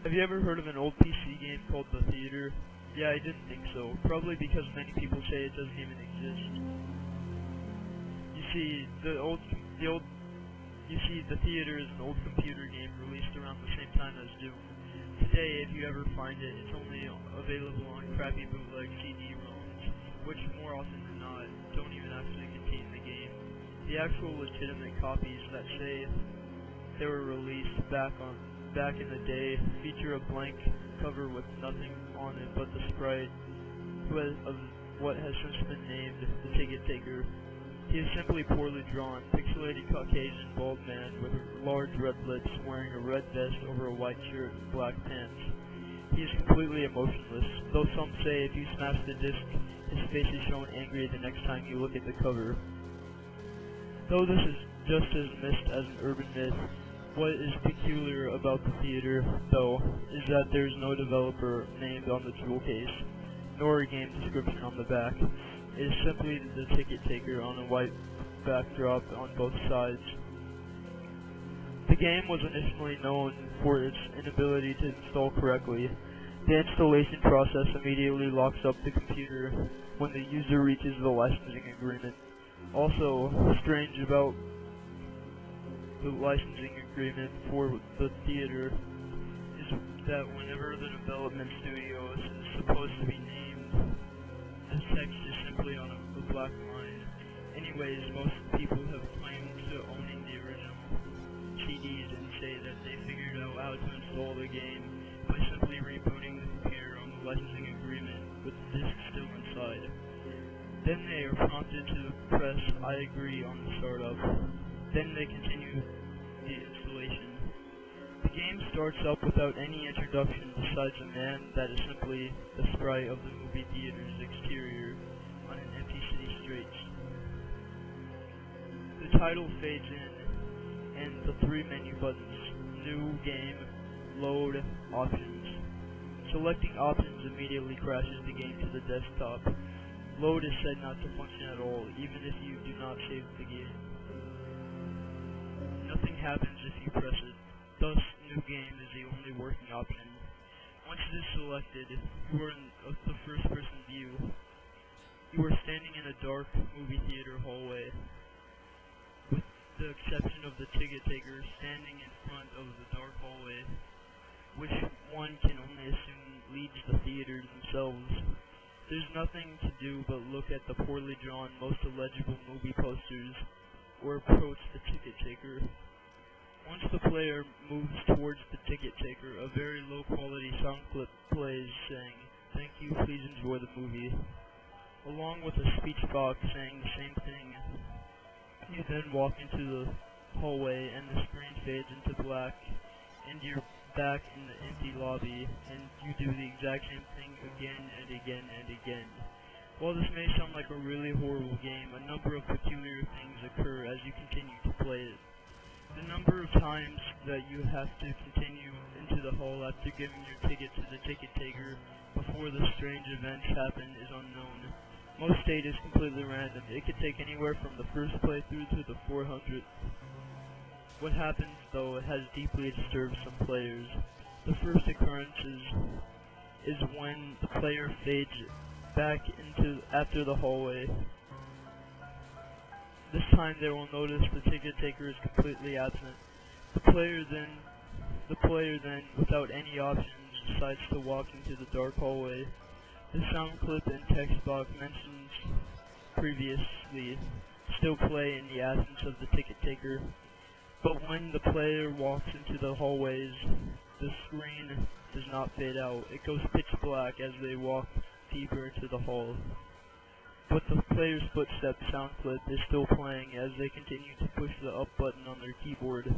Have you ever heard of an old PC game called The Theater? Yeah, I didn't think so. Probably because many people say it doesn't even exist. You see, The Theater is an old computer game released around the same time as Doom. Today, if you ever find it, it's only available on crappy bootleg CD-ROMs, which more often than not don't even actually contain the game. The actual legitimate copies that say they were released back in the day feature a blank cover with nothing on it but the sprite of what has since been named the Ticket Taker. He is simply poorly drawn, pixelated Caucasian bald man with large red lips wearing a red vest over a white shirt and black pants. He is completely emotionless, though some say if you smash the disc, his face is shown angry the next time you look at the cover. Though this is just as missed as an urban myth, what is peculiar about the theater, though, is that there is no developer named on the jewel case, nor a game description on the back. It is simply the Ticket Taker on a white backdrop on both sides. The game was initially known for its inability to install correctly. The installation process immediately locks up the computer when the user reaches the licensing agreement. Also, strange about the licensing agreement for the theater is that whenever the development studio is supposed to be named, the text is simply on a black line. Anyways, most people have claimed to owning the original CDs and say that they figured out how to install the game by simply rebooting the computer on the licensing agreement with the disc still inside. Then they are prompted to press I agree on the startup. Then they continue the installation. The game starts up without any introduction besides a man that is simply the sprite of the movie theater's exterior on an empty city streets. The title fades in, and the three menu buttons, New, Game, Load, Options. Selecting Options immediately crashes the game to the desktop. Load is said not to function at all, even if you do not save the game. Nothing happens if you press it, thus New Game is the only working option. Once it is selected, you are in the first-person view. You are standing in a dark movie theater hallway, with the exception of the Ticket Taker standing in front of the dark hallway, which one can only assume leads the theaters themselves. There's nothing to do but look at the poorly drawn, most illegible movie posters, or approach the Ticket Taker. Once the player moves towards the Ticket Taker, a very low-quality sound clip plays saying, "Thank you, please enjoy the movie," along with a speech box saying the same thing. You then walk into the hallway and the screen fades into black, and you're back in the empty lobby, and you do the exact same thing again and again and again. While this may sound like a really horrible game, a number of peculiar things occur as you continue to play it. The number of times that you have to continue into the hall after giving your ticket to the Ticket Taker before the strange events happen is unknown. Most state is completely random. It could take anywhere from the first playthrough to the 400th. What happens, though, has deeply disturbed some players. The first occurrence is when the player fades back into after the hallway. This time they will notice the Ticket Taker is completely absent. The player then, without any options, decides to walk into the dark hallway. The sound clip and text box mentioned previously still play in the absence of the Ticket Taker. But when the player walks into the hallways, the screen does not fade out. It goes pitch black as they walk deeper into the hall. But the player's footstep sound clip is still playing as they continue to push the up button on their keyboard.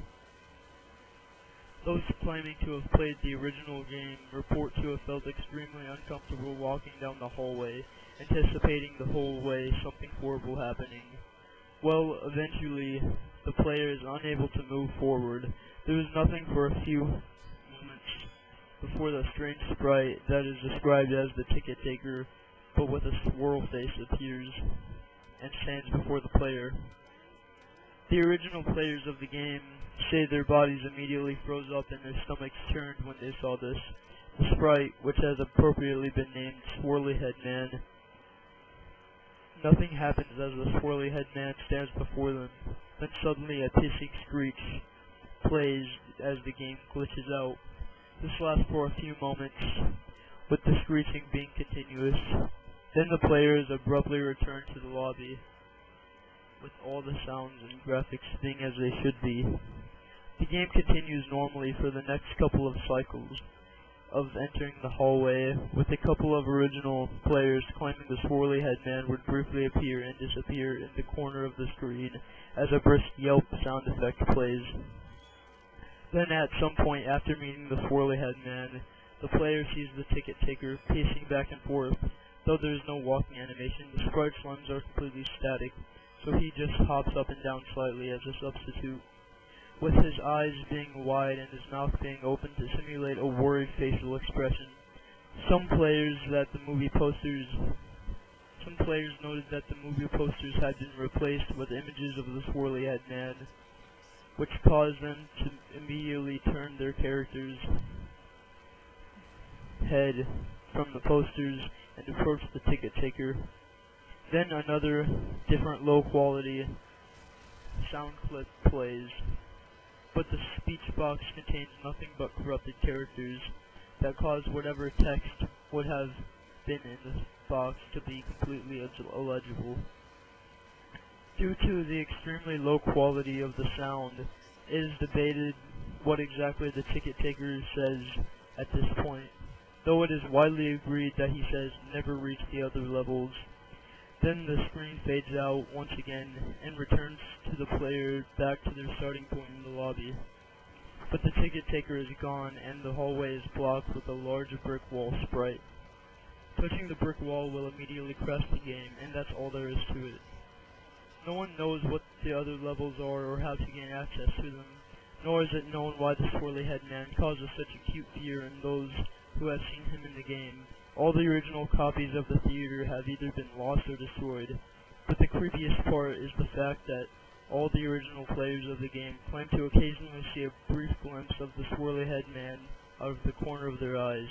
Those claiming to have played the original game report to have felt extremely uncomfortable walking down the hallway, anticipating the whole way something horrible happening. Well, eventually, the player is unable to move forward. There is nothing for a few moments before the strange sprite that is described as the Ticket Taker, but with a swirl face, appears and stands before the player. The original players of the game say their bodies immediately froze up and their stomachs turned when they saw this. The sprite, which has appropriately been named Swirly Head Man. Nothing happens as the Swirly Head Man stands before them. Then suddenly a hissing screech plays as the game glitches out. This lasts for a few moments, with the screeching being continuous. Then the players abruptly return to the lobby, with all the sounds and graphics being as they should be. The game continues normally for the next couple of cycles of entering the hallway, with a couple of original players claiming the Swirly Head Man would briefly appear and disappear in the corner of the screen as a brisk yelp sound effect plays. Then at some point after meeting the Swirly Head Man, the player sees the ticket taker pacing back and forth. Though there is no walking animation, the sprite's limbs are completely static, so he just hops up and down slightly as a substitute, with his eyes being wide and his mouth being open to simulate a worried facial expression. Some players noted that the movie posters had been replaced with images of the Swirly Head Man, which caused them to immediately turn their character's head from the posters and approach the ticket taker. Then another different low quality sound clip plays, but the speech box contains nothing but corrupted characters that cause whatever text would have been in the box to be completely illegible. Due to the extremely low quality of the sound, it is debated what exactly the ticket taker says at this point, though it is widely agreed that he says never reach the other levels. Then the screen fades out once again and returns to the player back to their starting point in the lobby. But the ticket taker is gone and the hallway is blocked with a large brick wall sprite. Touching the brick wall will immediately crash the game, and that's all there is to it. No one knows what the other levels are or how to gain access to them, nor is it known why the Swirly Head Man causes such acute fear in those who have seen him in the game. All the original copies of the theater have either been lost or destroyed, but the creepiest part is the fact that all the original players of the game claim to occasionally see a brief glimpse of the Swirly Head Man out of the corner of their eyes.